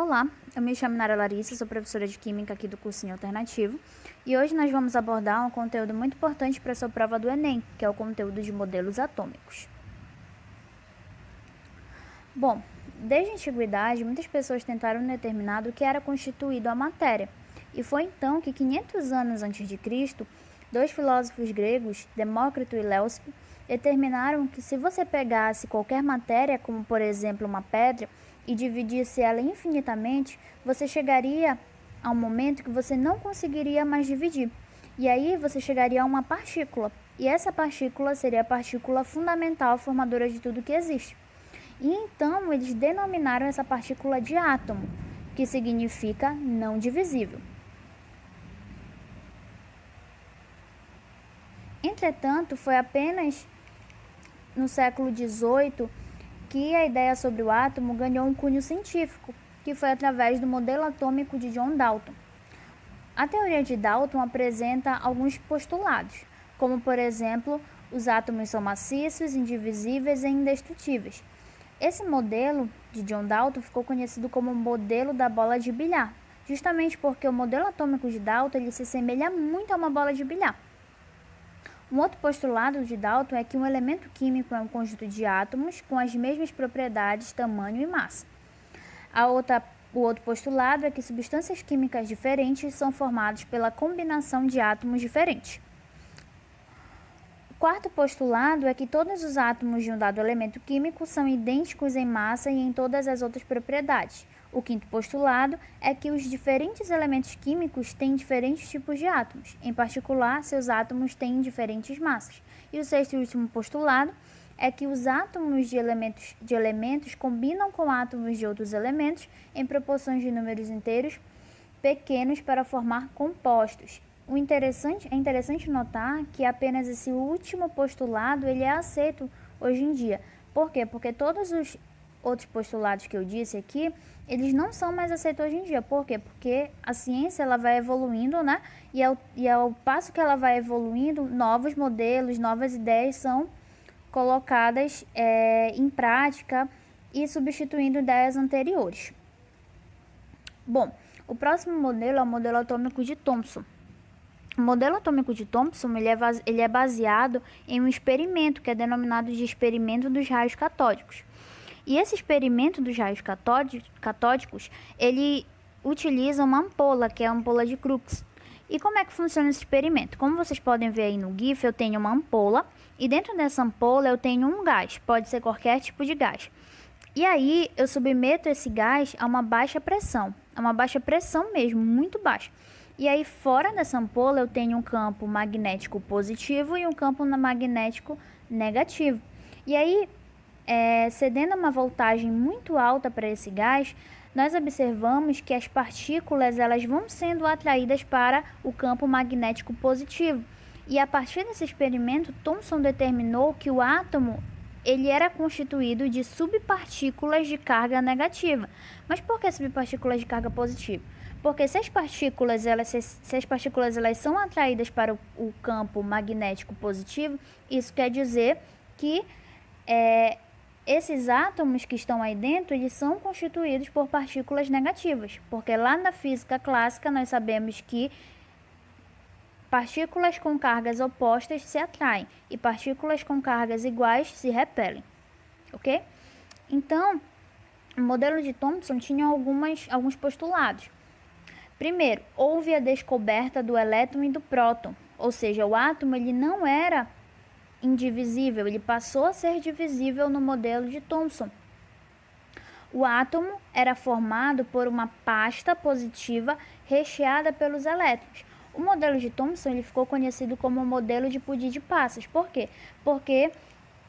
Olá, eu me chamo Nara Larissa, sou professora de Química aqui do cursinho alternativo e hoje nós vamos abordar um conteúdo muito importante para a sua prova do Enem, que é o conteúdo de modelos atômicos. Bom, desde a antiguidade, muitas pessoas tentaram determinar do que era constituído a matéria, e foi então que 500 anos antes de Cristo, dois filósofos gregos, Demócrito e Leucipo, determinaram que se você pegasse qualquer matéria, como por exemplo uma pedra, e dividisse ela infinitamente, você chegaria a um momento que você não conseguiria mais dividir. E aí você chegaria a uma partícula, e essa partícula seria a partícula fundamental formadora de tudo que existe. E então eles denominaram essa partícula de átomo, que significa não divisível. Entretanto, foi apenas no século XVIII que a ideia sobre o átomo ganhou um cunho científico, que foi através do modelo atômico de John Dalton. A teoria de Dalton apresenta alguns postulados, como por exemplo, os átomos são maciços, indivisíveis e indestrutíveis. Esse modelo de John Dalton ficou conhecido como o modelo da bola de bilhar, justamente porque o modelo atômico de Dalton ele se assemelha muito a uma bola de bilhar. Um outro postulado de Dalton é que um elemento químico é um conjunto de átomos com as mesmas propriedades, tamanho e massa. O outro postulado é que substâncias químicas diferentes são formadas pela combinação de átomos diferentes. O quarto postulado é que todos os átomos de um dado elemento químico são idênticos em massa e em todas as outras propriedades. O quinto postulado é que os diferentes elementos químicos têm diferentes tipos de átomos, em particular, seus átomos têm diferentes massas. E o sexto e último postulado é que os átomos de elementos combinam com átomos de outros elementos em proporções de números inteiros pequenos para formar compostos. É interessante notar que apenas esse último postulado ele é aceito hoje em dia. Por quê? Porque todos os outros postulados que eu disse aqui, eles não são mais aceitos hoje em dia. Por quê? Porque a ciência ela vai evoluindo, né? E ao passo que ela vai evoluindo, novos modelos, novas ideias são colocadas em prática e substituindo ideias anteriores. Bom, o próximo modelo é o modelo atômico de Thomson. O modelo atômico de Thomson ele é baseado em um experimento que é denominado de experimento dos raios catódicos. E esse experimento dos raios catódicos, ele utiliza uma ampola, que é a ampola de Crookes. E como é que funciona esse experimento? Como vocês podem ver aí no GIF, eu tenho uma ampola, e dentro dessa ampola eu tenho um gás, pode ser qualquer tipo de gás. E aí eu submeto esse gás a uma baixa pressão mesmo, muito baixa. E aí fora dessa ampola eu tenho um campo magnético positivo e um campo magnético negativo. E aí, cedendo a uma voltagem muito alta para esse gás, nós observamos que as partículas elas vão sendo atraídas para o campo magnético positivo. E a partir desse experimento, Thomson determinou que o átomo ele era constituído de subpartículas de carga negativa. Mas por que subpartículas de carga positiva? Porque se as partículas elas são atraídas para o campo magnético positivo, isso quer dizer que esses átomos que estão aí dentro, eles são constituídos por partículas negativas, porque lá na física clássica nós sabemos que partículas com cargas opostas se atraem e partículas com cargas iguais se repelem, ok? Então, o modelo de Thomson tinha alguns postulados. Primeiro, houve a descoberta do elétron e do próton, ou seja, o átomo ele não era indivisível, ele passou a ser divisível no modelo de Thomson. O átomo era formado por uma pasta positiva recheada pelos elétrons. O modelo de Thomson ele ficou conhecido como o modelo de pudim de passas. Por quê? Porque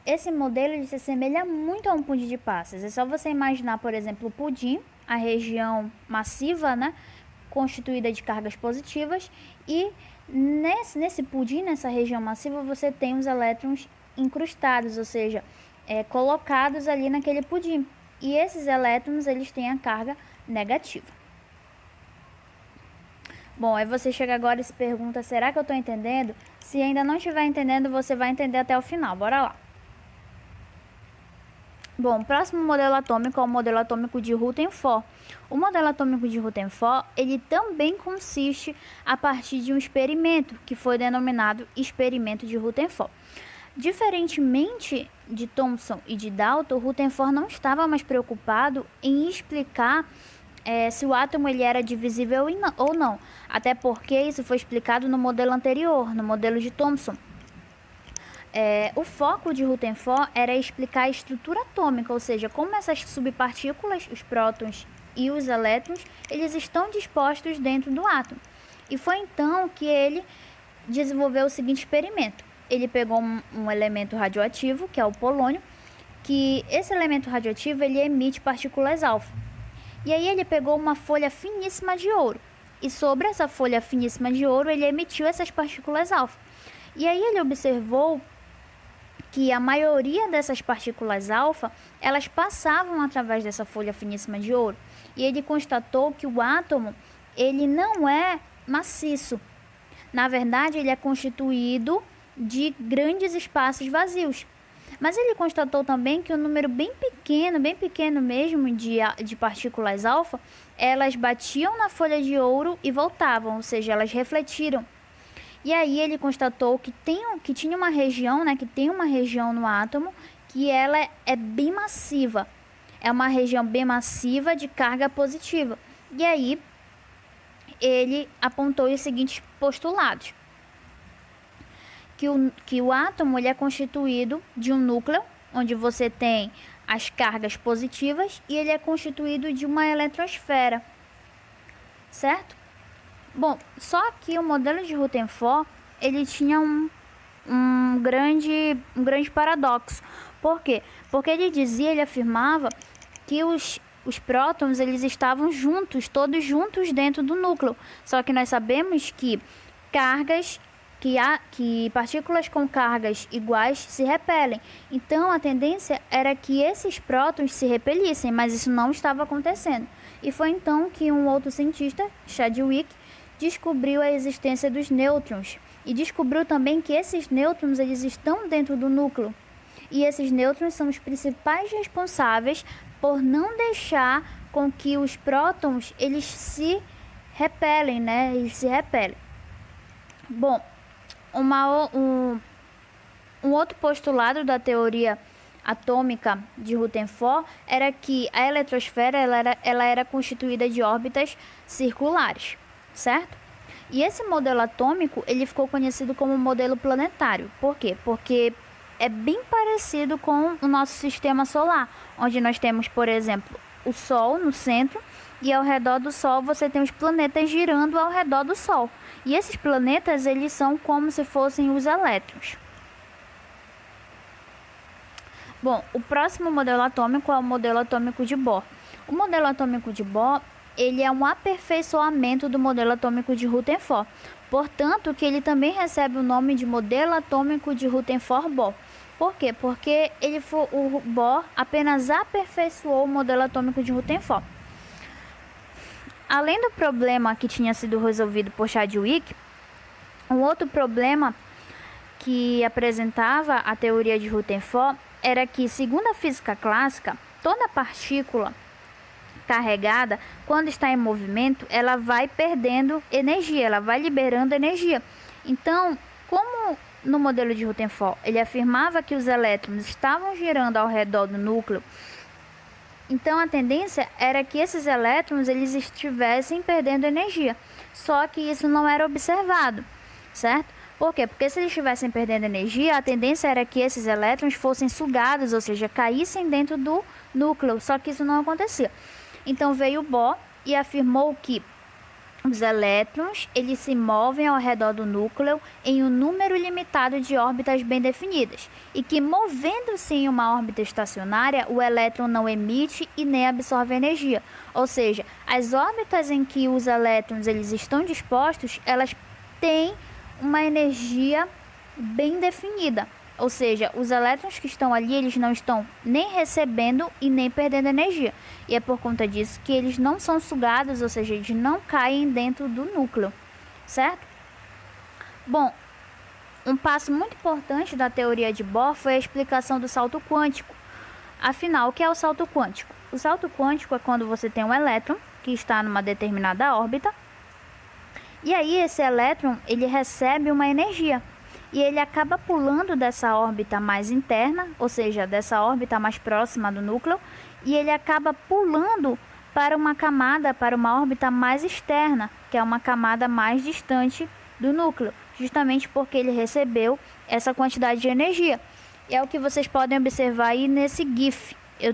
esse modelo ele se assemelha muito a um pudim de passas. É só você imaginar, por exemplo, o pudim, a região massiva, né, constituída de cargas positivas, e nesse pudim, nessa região massiva, você tem os elétrons incrustados, ou seja, colocados ali naquele pudim. E esses elétrons, eles têm a carga negativa. Bom, aí você chega agora e se pergunta, será que eu estou entendendo? Se ainda não estiver entendendo, você vai entender até o final. Bora lá. Bom, o próximo modelo atômico é o modelo atômico de Rutherford. O modelo atômico de Rutherford, ele também consiste a partir de um experimento, que foi denominado experimento de Rutherford. Diferentemente de Thomson e de Dalton, Rutherford não estava mais preocupado em explicar se o átomo ele era divisível ou não, até porque isso foi explicado no modelo anterior, no modelo de Thomson. O foco de Rutherford era explicar a estrutura atômica, ou seja, como essas subpartículas, os prótons e os elétrons, eles estão dispostos dentro do átomo. E foi então que ele desenvolveu o seguinte experimento. Ele pegou um elemento radioativo, que é o polônio, que esse elemento radioativo ele emite partículas alfa. E aí ele pegou uma folha finíssima de ouro, e sobre essa folha finíssima de ouro ele emitiu essas partículas alfa. E aí ele observou que a maioria dessas partículas alfa, elas passavam através dessa folha finíssima de ouro. E ele constatou que o átomo, ele não é maciço. Na verdade, ele é constituído de grandes espaços vazios. Mas ele constatou também que um número bem pequeno mesmo de partículas alfa, elas batiam na folha de ouro e voltavam, ou seja, elas refletiram. E aí ele constatou que tinha uma região, que tem uma região no átomo que ela é bem massiva. É uma região bem massiva de carga positiva. E aí ele apontou os seguintes postulados. Que o átomo ele é constituído de um núcleo, onde você tem as cargas positivas, e ele é constituído de uma eletrosfera, certo? Bom, só que o modelo de Rutherford, ele tinha um grande paradoxo. Por quê? Porque ele afirmava que os prótons eles estavam todos juntos dentro do núcleo. Só que nós sabemos que partículas com cargas iguais se repelem. Então a tendência era que esses prótons se repelissem, mas isso não estava acontecendo. E foi então que um outro cientista, Chadwick, descobriu a existência dos nêutrons e descobriu também que esses nêutrons eles estão dentro do núcleo. E esses nêutrons são os principais responsáveis por não deixar com que os prótons eles se repelem, Eles se repelem. Bom, um outro postulado da teoria atômica de Rutherford era que a eletrosfera ela era constituída de órbitas circulares, certo? E esse modelo atômico ele ficou conhecido como modelo planetário. Por quê? Porque é bem parecido com o nosso sistema solar, onde nós temos, por exemplo, o Sol no centro, e ao redor do Sol você tem os planetas girando ao redor do Sol. E esses planetas eles são como se fossem os elétrons. Bom, o próximo modelo atômico é o modelo atômico de Bohr. O modelo atômico de Bohr ele é um aperfeiçoamento do modelo atômico de Rutherford. Portanto, que ele também recebe o nome de modelo atômico de Rutherford-Bohr. Por quê? Porque o Bohr apenas aperfeiçoou o modelo atômico de Rutherford. Além do problema que tinha sido resolvido por Chadwick, um outro problema que apresentava a teoria de Rutherford era que, segundo a física clássica, toda partícula carregada, quando está em movimento, ela vai perdendo energia, ela vai liberando energia. Então, como no modelo de Rutherford ele afirmava que os elétrons estavam girando ao redor do núcleo, então a tendência era que esses elétrons eles estivessem perdendo energia. Só que isso não era observado, certo? Por quê? Porque se eles estivessem perdendo energia, a tendência era que esses elétrons fossem sugados, ou seja, caíssem dentro do núcleo. Só que isso não acontecia. Então veio Bohr e afirmou que os elétrons eles se movem ao redor do núcleo em um número limitado de órbitas bem definidas e que, movendo-se em uma órbita estacionária, o elétron não emite e nem absorve energia. Ou seja, as órbitas em que os elétrons eles estão dispostos, elas têm uma energia bem definida. Ou seja, os elétrons que estão ali, eles não estão nem recebendo e nem perdendo energia. E é por conta disso que eles não são sugados, ou seja, eles não caem dentro do núcleo, certo? Bom, um passo muito importante da teoria de Bohr foi a explicação do salto quântico. Afinal, o que é o salto quântico? O salto quântico é quando você tem um elétron que está numa determinada órbita, e aí esse elétron ele recebe uma energia e ele acaba pulando dessa órbita mais interna, ou seja, dessa órbita mais próxima do núcleo, e ele acaba pulando para uma camada, para uma órbita mais externa, que é uma camada mais distante do núcleo, justamente porque ele recebeu essa quantidade de energia. E é o que vocês podem observar aí nesse GIF. Eu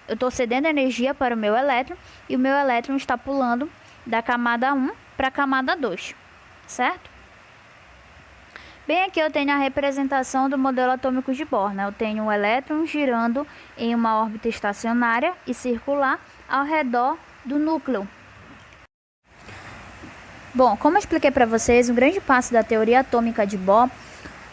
estou cedendo energia para o meu elétron e o meu elétron está pulando da camada 1 para a camada 2, certo? Bem, aqui eu tenho a representação do modelo atômico de Bohr, né? Eu tenho um elétron girando em uma órbita estacionária e circular ao redor do núcleo. Bom, como eu expliquei para vocês, um grande passo da teoria atômica de Bohr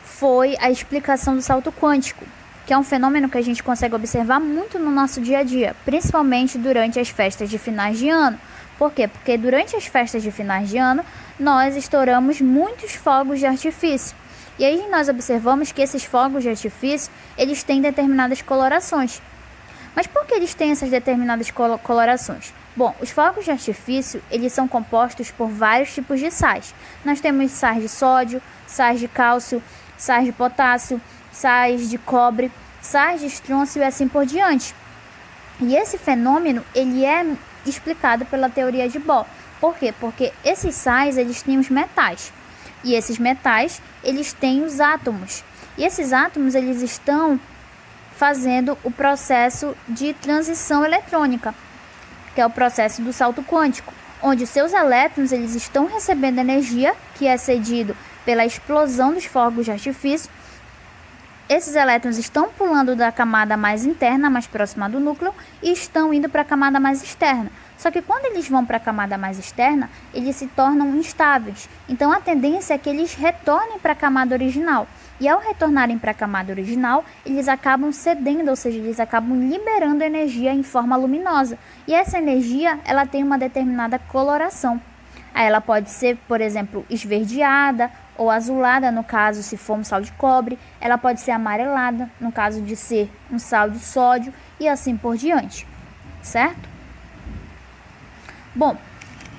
foi a explicação do salto quântico, que é um fenômeno que a gente consegue observar muito no nosso dia a dia, principalmente durante as festas de finais de ano. Por quê? Porque durante as festas de finais de ano, nós estouramos muitos fogos de artifício. E aí nós observamos que esses fogos de artifício, eles têm determinadas colorações. Mas por que eles têm essas determinadas colorações? Bom, os fogos de artifício, eles são compostos por vários tipos de sais. Nós temos sais de sódio, sais de cálcio, sais de potássio, sais de cobre, sais de estrôncio e assim por diante. E esse fenômeno, ele é explicado pela teoria de Bohr. Por quê? Porque esses sais, eles têm os metais. E esses metais, eles têm os átomos. E esses átomos, eles estão fazendo o processo de transição eletrônica, que é o processo do salto quântico, onde seus elétrons, eles estão recebendo energia, que é cedido pela explosão dos fogos de artifício. Esses elétrons estão pulando da camada mais interna, mais próxima do núcleo, e estão indo para a camada mais externa. Só que quando eles vão para a camada mais externa, eles se tornam instáveis. Então a tendência é que eles retornem para a camada original. E ao retornarem para a camada original, eles acabam cedendo, ou seja, eles acabam liberando energia em forma luminosa. E essa energia, ela tem uma determinada coloração. Aí ela pode ser, por exemplo, esverdeada ou azulada, no caso, se for um sal de cobre. Ela pode ser amarelada, no caso de ser um sal de sódio, e assim por diante, certo? Bom,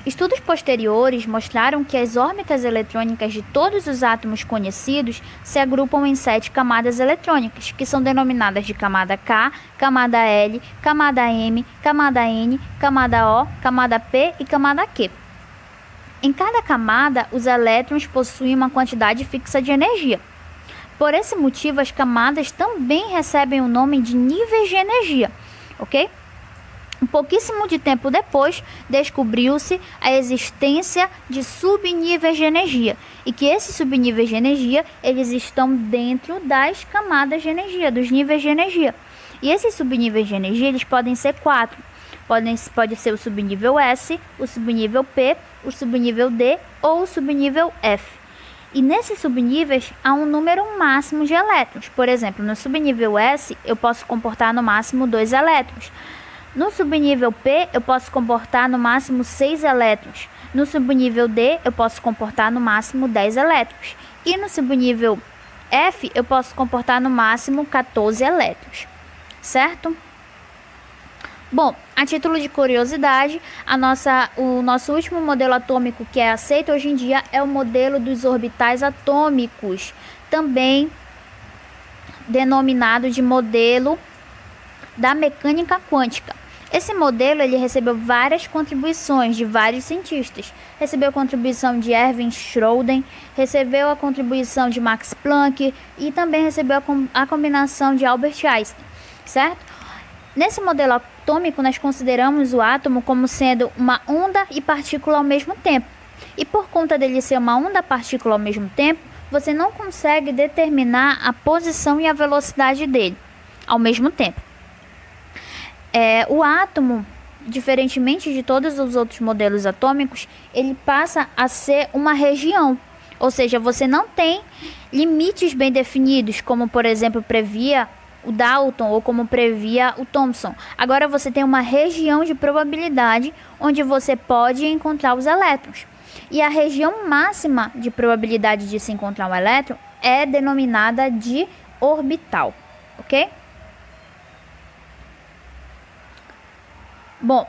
estudos posteriores mostraram que as órbitas eletrônicas de todos os átomos conhecidos se agrupam em 7 camadas eletrônicas, que são denominadas de camada K, camada L, camada M, camada N, camada O, camada P e camada Q. Em cada camada, os elétrons possuem uma quantidade fixa de energia. Por esse motivo, as camadas também recebem o nome de níveis de energia, ok? Um pouquíssimo de tempo depois, descobriu-se a existência de subníveis de energia e que esses subníveis de energia, eles estão dentro das camadas de energia, dos níveis de energia. E esses subníveis de energia, eles podem ser 4. Pode ser o subnível S, o subnível P, o subnível D ou o subnível F. E nesses subníveis há um número máximo de elétrons. Por exemplo, no subnível S, eu posso comportar no máximo 2 elétrons. No subnível P, eu posso comportar no máximo 6 elétrons. No subnível D, eu posso comportar no máximo 10 elétrons. E no subnível F, eu posso comportar no máximo 14 elétrons. Certo? Bom, a título de curiosidade, o nosso último modelo atômico que é aceito hoje em dia é o modelo dos orbitais atômicos, também denominado de modelo da mecânica quântica. Esse modelo ele recebeu várias contribuições de vários cientistas. Recebeu a contribuição de Erwin Schrödinger, recebeu a contribuição de Max Planck e também recebeu a combinação de Albert Einstein, certo? Nesse modelo atômico, nós consideramos o átomo como sendo uma onda e partícula ao mesmo tempo. E por conta dele ser uma onda e partícula ao mesmo tempo, você não consegue determinar a posição e a velocidade dele ao mesmo tempo. O átomo, diferentemente de todos os outros modelos atômicos, ele passa a ser uma região. Ou seja, você não tem limites bem definidos, como por exemplo previa o Dalton ou como previa o Thomson. Agora você tem uma região de probabilidade onde você pode encontrar os elétrons. E a região máxima de probabilidade de se encontrar um elétron é denominada de orbital, ok? Bom,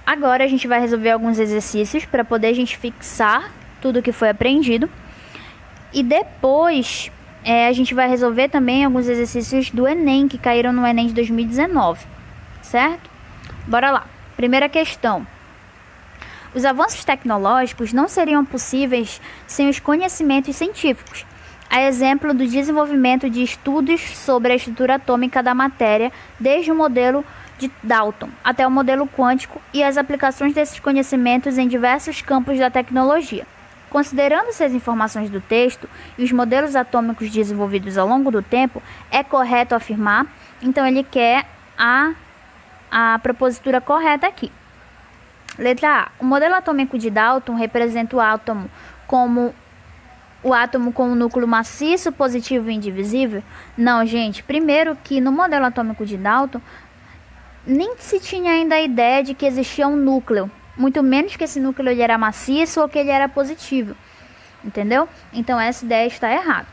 agora a gente vai resolver alguns exercícios para poder a gente fixar tudo que foi aprendido. E depois a gente vai resolver também alguns exercícios do Enem, que caíram no Enem de 2019, certo? Bora lá. Primeira questão. Os avanços tecnológicos não seriam possíveis sem os conhecimentos científicos. A exemplo do desenvolvimento de estudos sobre a estrutura atômica da matéria, desde o modelo de Dalton até o modelo quântico e as aplicações desses conhecimentos em diversos campos da tecnologia. Considerando-se as informações do texto e os modelos atômicos desenvolvidos ao longo do tempo, é correto afirmar. Então, ele quer a propositura correta aqui. Letra A. O modelo atômico de Dalton representa o átomo com um núcleo maciço, positivo e indivisível? Não, gente. Primeiro que no modelo atômico de Dalton nem se tinha ainda a ideia de que existia um núcleo, muito menos que esse núcleo ele era maciço ou que ele era positivo, entendeu? Então essa ideia está errada.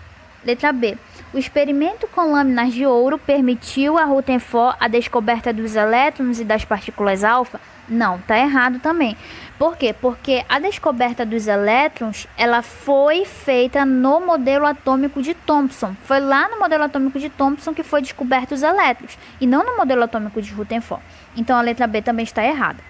Letra B. O experimento com lâminas de ouro permitiu a Rutherford a descoberta dos elétrons e das partículas alfa? Não, está errado também. Por quê? Porque a descoberta dos elétrons, ela foi feita no modelo atômico de Thomson. Foi lá no modelo atômico de Thomson que foi descoberto os elétrons, e não no modelo atômico de Rutherford. Então a letra B também está errada.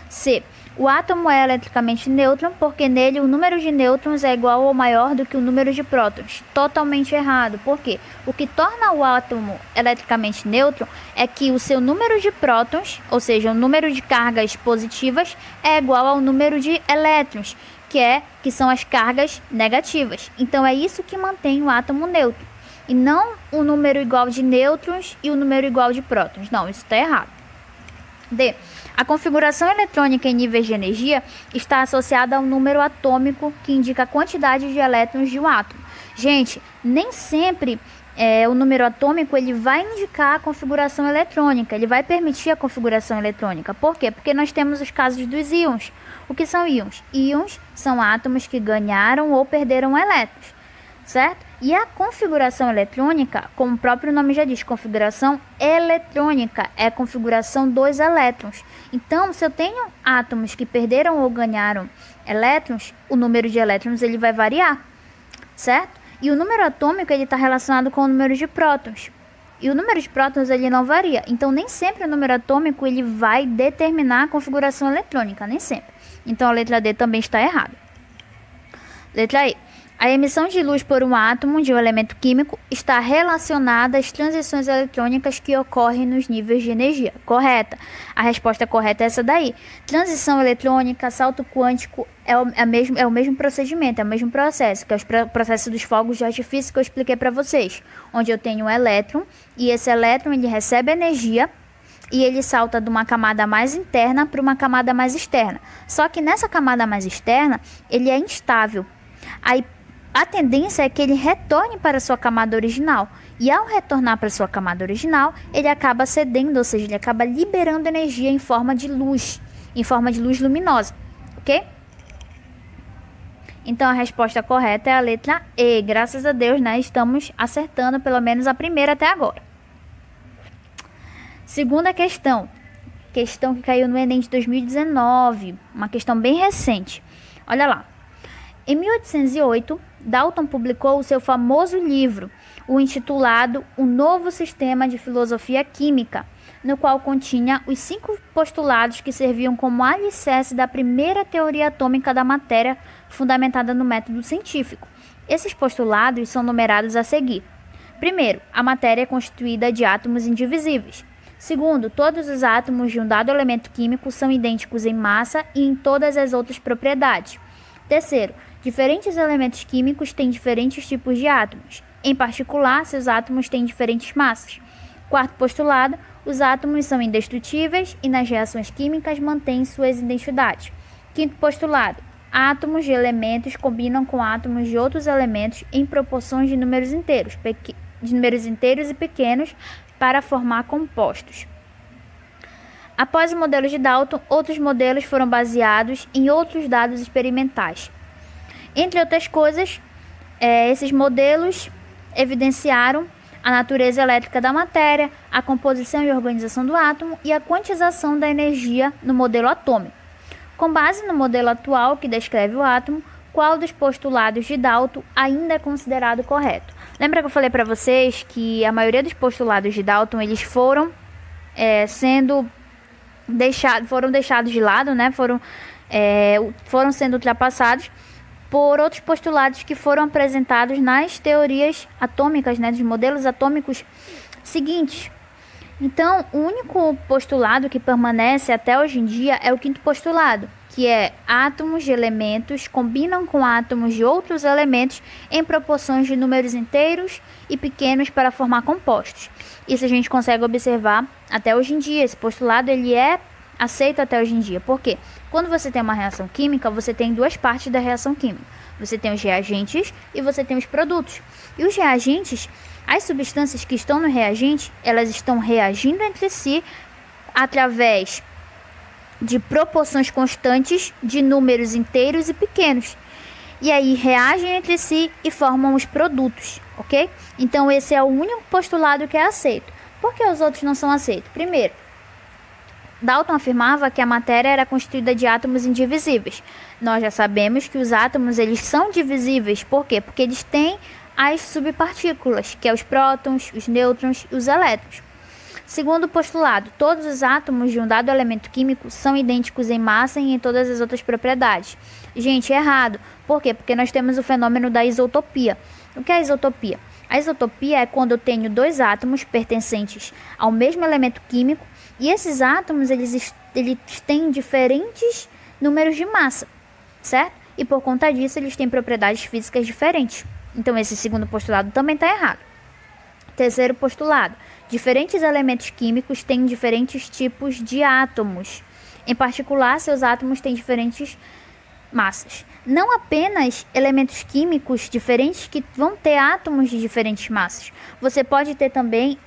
C. O átomo é eletricamente nêutron porque nele o número de nêutrons é igual ou maior do que o número de prótons. Totalmente errado. Por quê? O que torna o átomo eletricamente nêutron é que o seu número de prótons, ou seja, o número de cargas positivas, é igual ao número de elétrons, que são as cargas negativas. Então é isso que mantém o átomo neutro. E não o número igual de nêutrons e o número igual de prótons. Não, isso está errado. D. A configuração eletrônica em níveis de energia está associada ao número atômico, que indica a quantidade de elétrons de um átomo. Gente, nem sempre o número atômico ele vai indicar a configuração eletrônica, ele vai permitir a configuração eletrônica. Por quê? Porque nós temos os casos dos íons. O que são íons? Íons são átomos que ganharam ou perderam elétrons, certo? E a configuração eletrônica, como o próprio nome já diz, configuração eletrônica, é a configuração dos elétrons. Então, se eu tenho átomos que perderam ou ganharam elétrons, o número de elétrons ele vai variar, certo? E o número atômico ele está relacionado com o número de prótons. E o número de prótons ele não varia. Então, nem sempre o número atômico ele vai determinar a configuração eletrônica, nem sempre. Então, a letra D também está errada. Letra E. A emissão de luz por um átomo de um elemento químico está relacionada às transições eletrônicas que ocorrem nos níveis de energia. Correta. A resposta correta é essa daí. Transição eletrônica, salto quântico é o mesmo procedimento, é o mesmo processo, que é o processo dos fogos de artifício que eu expliquei para vocês, onde eu tenho um elétron e esse elétron ele recebe energia e ele salta de uma camada mais interna para uma camada mais externa. Só que nessa camada mais externa, ele é instável. Aí a tendência é que ele retorne para a sua camada original. E ao retornar para a sua camada original, ele acaba cedendo, ou seja, ele acaba liberando energia em forma de luz luminosa, ok? Então a resposta correta é a letra E. Graças a Deus, né, estamos acertando pelo menos a primeira até agora. Segunda questão que caiu no Enem de 2019, uma questão bem recente. Olha lá. Em 1808, Dalton publicou o seu famoso livro, o intitulado O Novo Sistema de Filosofia Química, no qual continha os 5 postulados que serviam como alicerce da primeira teoria atômica da matéria fundamentada no método científico. Esses postulados são numerados a seguir. Primeiro, a matéria é constituída de átomos indivisíveis. Segundo, todos os átomos de um dado elemento químico são idênticos em massa e em todas as outras propriedades. Terceiro, diferentes elementos químicos têm diferentes tipos de átomos. Em particular, seus átomos têm diferentes massas. Quarto postulado, os átomos são indestrutíveis e nas reações químicas mantêm suas identidades. Quinto postulado, átomos de elementos combinam com átomos de outros elementos em proporções de números inteiros e pequenos para formar compostos. Após o modelo de Dalton, outros modelos foram baseados em outros dados experimentais. Entre outras coisas, esses modelos evidenciaram a natureza elétrica da matéria, a composição e organização do átomo e a quantização da energia no modelo atômico. Com base no modelo atual que descreve o átomo, qual dos postulados de Dalton ainda é considerado correto? Lembra que eu falei para vocês que a maioria dos postulados de Dalton eles foram deixados de lado, né? Foram sendo ultrapassados por outros postulados que foram apresentados nas teorias atômicas, né, dos modelos atômicos seguintes. Então, o único postulado que permanece até hoje em dia é o quinto postulado, que é átomos de elementos combinam com átomos de outros elementos em proporções de números inteiros e pequenos para formar compostos. Isso a gente consegue observar até hoje em dia. Esse postulado ele é aceito até hoje em dia. Por quê? Quando você tem uma reação química, você tem duas partes da reação química. Você tem os reagentes e você tem os produtos. E os reagentes, as substâncias que estão no reagente, elas estão reagindo entre si através de proporções constantes de números inteiros e pequenos. E aí reagem entre si e formam os produtos, ok? Então esse é o único postulado que é aceito. Por que os outros não são aceitos? Primeiro, Dalton afirmava que a matéria era constituída de átomos indivisíveis. Nós já sabemos que os átomos eles são divisíveis. Por quê? Porque eles têm as subpartículas, que é os prótons, os nêutrons e os elétrons. Segundo o postulado, todos os átomos de um dado elemento químico são idênticos em massa e em todas as outras propriedades. Gente, é errado. Por quê? Porque nós temos o fenômeno da isotopia. O que é a isotopia? A isotopia é quando eu tenho dois átomos pertencentes ao mesmo elemento químico e esses átomos eles têm diferentes números de massa, certo? E por conta disso eles têm propriedades físicas diferentes. Então esse segundo postulado também está errado. Terceiro postulado, diferentes elementos químicos têm diferentes tipos de átomos. Em particular, seus átomos têm diferentes massas. Não apenas elementos químicos diferentes que vão ter átomos de diferentes massas. Você pode ter também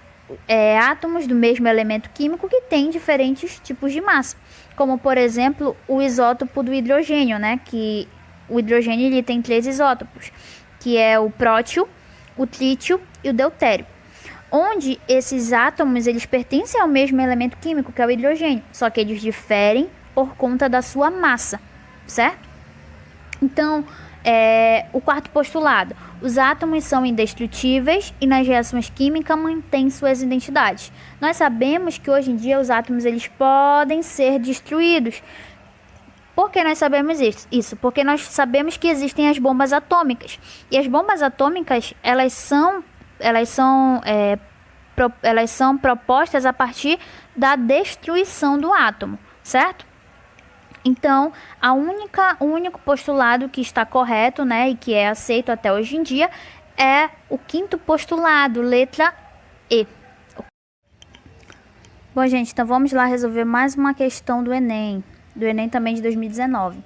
átomos do mesmo elemento químico que têm diferentes tipos de massa. Como, por exemplo, o isótopo do hidrogênio, né? Que o hidrogênio ele tem 3 isótopos, que é o prótio, o trítio e o deutério. Onde esses átomos eles pertencem ao mesmo elemento químico, que é o hidrogênio, só que eles diferem por conta da sua massa, certo? Então, o quarto postulado, os átomos são indestrutíveis e nas reações químicas mantêm suas identidades. Nós sabemos que hoje em dia os átomos eles podem ser destruídos. Por que nós sabemos isso? Porque nós sabemos que existem as bombas atômicas. E as bombas atômicas, elas são propostas a partir da destruição do átomo, certo? Então, o único postulado que está correto, né, e que é aceito até hoje em dia, é o quinto postulado, letra E. Bom, gente, então vamos lá resolver mais uma questão do Enem também de 2019.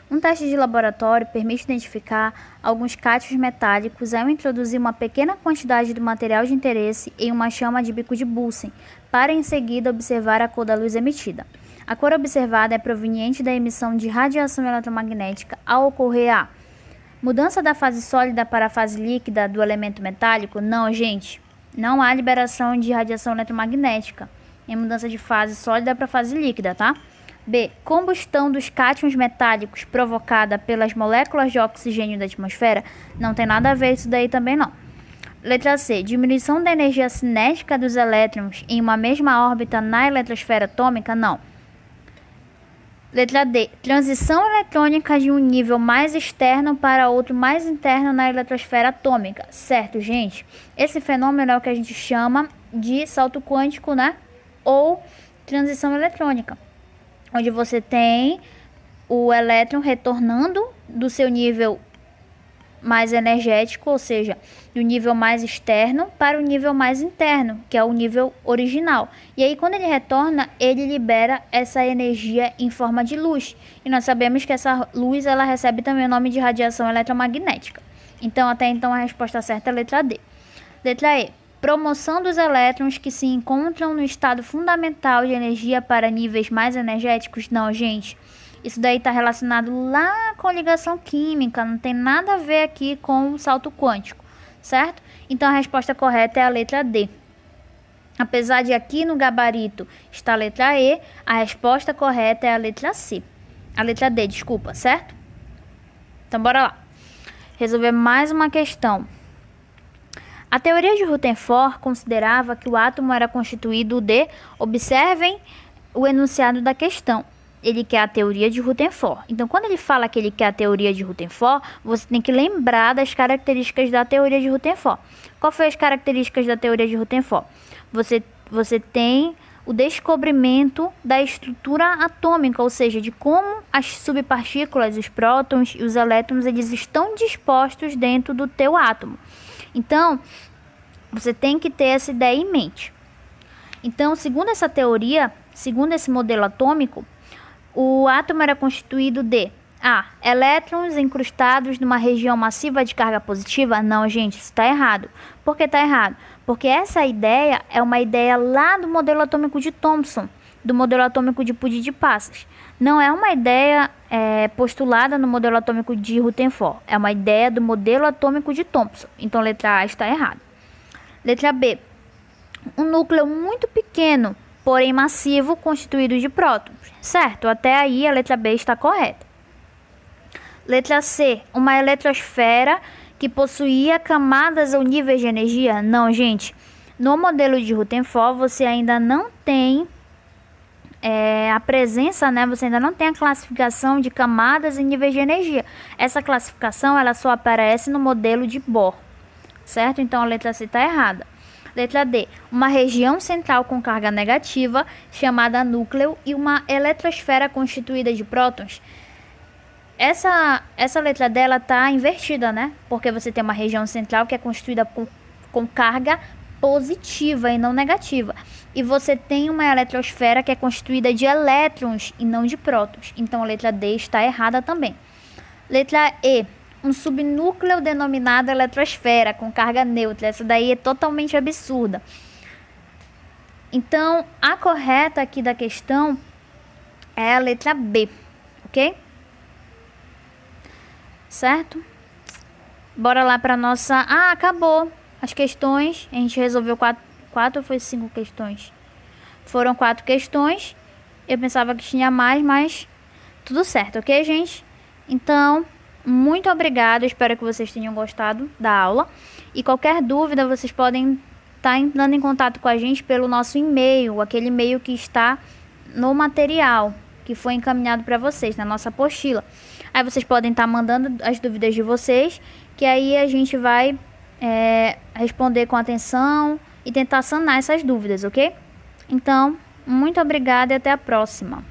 Um teste de laboratório permite identificar alguns cátions metálicos ao introduzir uma pequena quantidade do material de interesse em uma chama de bico de Bunsen, para em seguida observar a cor da luz emitida. A cor observada é proveniente da emissão de radiação eletromagnética ao ocorrer a mudança da fase sólida para a fase líquida do elemento metálico. Não, gente, não há liberação de radiação eletromagnética em mudança de fase sólida para fase líquida, tá? B. Combustão dos cátions metálicos provocada pelas moléculas de oxigênio da atmosfera. Não tem nada a ver isso daí também não. Letra C. Diminuição da energia cinética dos elétrons em uma mesma órbita na eletrosfera atômica. Não. Letra D. Transição eletrônica de um nível mais externo para outro mais interno na eletrosfera atômica. Certo, gente? Esse fenômeno é o que a gente chama de salto quântico, né? Ou transição eletrônica, onde você tem o elétron retornando do seu nível mais energético, ou seja, do nível mais externo para o nível mais interno, que é o nível original. E aí, quando ele retorna, ele libera essa energia em forma de luz. E nós sabemos que essa luz ela recebe também o nome de radiação eletromagnética. Então, até então, a resposta certa é a letra D. Letra E. Promoção dos elétrons que se encontram no estado fundamental de energia para níveis mais energéticos. Não, gente. Isso daí está relacionado lá com ligação química, não tem nada a ver aqui com o salto quântico, certo? Então a resposta correta é a letra D. Apesar de aqui no gabarito estar a letra E, a resposta correta é a letra C. A letra D, desculpa, certo? Então bora lá. Resolver mais uma questão. A teoria de Rutherford considerava que o átomo era constituído de... Observem o enunciado da questão. Ele quer a teoria de Rutherford. Então, quando ele fala que ele quer a teoria de Rutherford, você tem que lembrar das características da teoria de Rutherford. Qual foi as características da teoria de Rutherford? Você tem o descobrimento da estrutura atômica, ou seja, de como as subpartículas, os prótons e os elétrons, eles estão dispostos dentro do teu átomo. Então, você tem que ter essa ideia em mente. Então, segundo essa teoria, segundo esse modelo atômico, o átomo era constituído de A. Elétrons incrustados numa região massiva de carga positiva. Não, gente, isso está errado. Por que está errado? Porque essa ideia é uma ideia lá do modelo atômico de Thomson, do modelo atômico de Pudy de Passas. Não é uma ideia postulada no modelo atômico de Rutherford. É uma ideia do modelo atômico de Thomson. Então, letra A está errada. Letra B. Um núcleo muito pequeno, porém massivo, constituído de prótons. Certo, até aí a letra B está correta. Letra C. Uma eletrosfera que possuía camadas ou níveis de energia. Não, gente. No modelo de Rutherford, você ainda não tem a presença, né? Você ainda não tem a classificação de camadas e níveis de energia. Essa classificação, ela só aparece no modelo de Bohr. Certo? Então, a letra C está errada. Letra D. Uma região central com carga negativa, chamada núcleo, e uma eletrosfera constituída de prótons. Essa letra dela está invertida, né? Porque você tem uma região central que é constituída com carga positiva e não negativa. E você tem uma eletrosfera que é constituída de elétrons e não de prótons. Então, a letra D está errada também. Letra E. Um subnúcleo denominado eletrosfera com carga neutra. Essa daí é totalmente absurda. Então, a correta aqui da questão é a letra B, ok? Certo? Bora lá para nossa... Ah, acabou as questões. A gente resolveu 4 ou foi 5 questões? Foram 4 questões. Eu pensava que tinha mais, mas tudo certo, ok, gente? Então... Muito obrigada, espero que vocês tenham gostado da aula. E qualquer dúvida, vocês podem estar entrando em contato com a gente pelo nosso e-mail, aquele e-mail que está no material, que foi encaminhado para vocês, na nossa apostila. Aí vocês podem estar mandando as dúvidas de vocês, que aí a gente vai responder com atenção e tentar sanar essas dúvidas, ok? Então, muito obrigada e até a próxima.